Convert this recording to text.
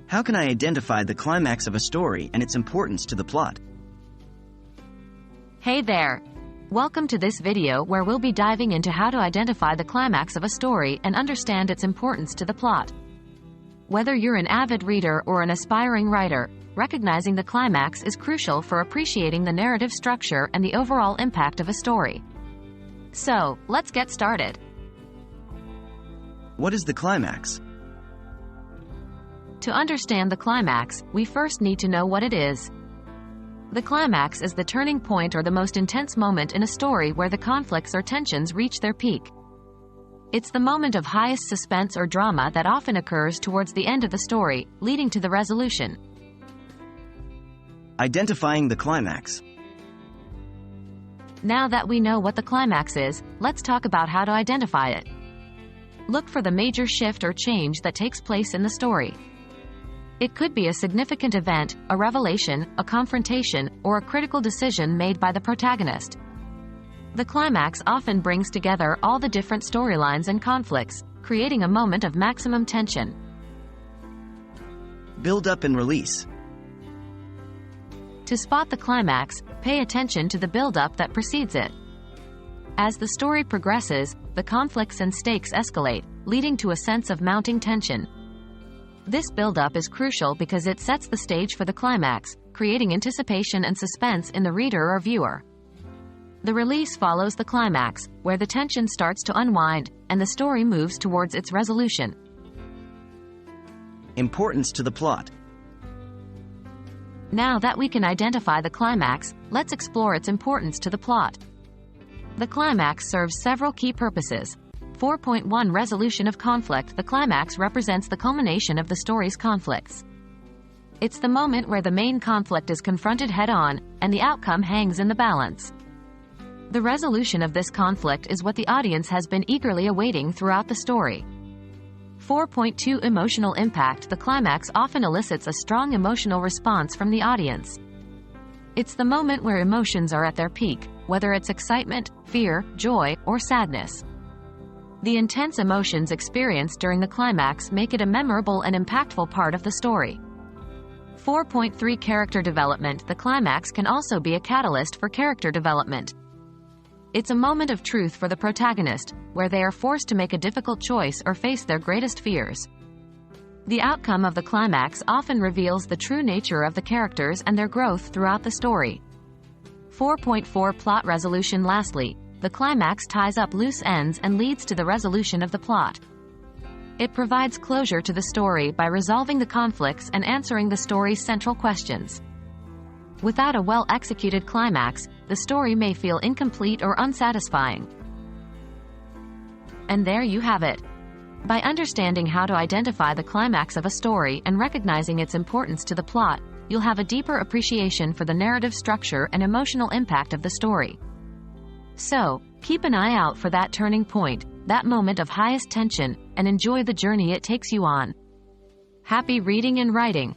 How can I identify the climax of a story and its importance to the plot? Hey there! Welcome to this video where we'll be diving into how to identify the climax of a story and understand its importance to the plot. Whether you're an avid reader or an aspiring writer, recognizing the climax is crucial for appreciating the narrative structure and the overall impact of a story. So, let's get started. What is the climax? To understand the climax, we first need to know what it is. The climax is the turning point or the most intense moment in a story where the conflicts or tensions reach their peak. It's the moment of highest suspense or drama that often occurs towards the end of the story, leading to the resolution. Identifying the climax. Now that we know what the climax is, let's talk about how to identify it. Look for the major shift or change that takes place in the story. It could be a significant event, a revelation, a confrontation, or a critical decision made by the protagonist. The climax often brings together all the different storylines and conflicts, creating a moment of maximum tension. Build up and release. To spot the climax, pay attention to the build-up that precedes it. As the story progresses, the conflicts and stakes escalate, leading to a sense of mounting tension. This build-up is crucial because it sets the stage for the climax, creating anticipation and suspense in the reader or viewer. The release follows the climax, where the tension starts to unwind, and the story moves towards its resolution. Importance to the plot. Now that we can identify the climax, let's explore its importance to the plot. The climax serves several key purposes. 4.1 Resolution of conflict. The climax represents the culmination of the story's conflicts. It's the moment where the main conflict is confronted head-on, and the outcome hangs in the balance. The resolution of this conflict is what the audience has been eagerly awaiting throughout the story. 4.2 Emotional impact. The climax often elicits a strong emotional response from the audience. It's the moment where emotions are at their peak, whether it's excitement, fear, joy, or sadness. The intense emotions experienced during the climax make it a memorable and impactful part of the story. 4.3 Character development. The climax can also be a catalyst for character development. It's a moment of truth for the protagonist, where they are forced to make a difficult choice or face their greatest fears. The outcome of the climax often reveals the true nature of the characters and their growth throughout the story. 4.4 Plot resolution. Lastly, the climax ties up loose ends and leads to the resolution of the plot. It provides closure to the story by resolving the conflicts and answering the story's central questions. Without a well-executed climax, the story may feel incomplete or unsatisfying. And there you have it. By understanding how to identify the climax of a story and recognizing its importance to the plot, you'll have a deeper appreciation for the narrative structure and emotional impact of the story. So, keep an eye out for that turning point, that moment of highest tension, and enjoy the journey it takes you on. Happy reading and writing!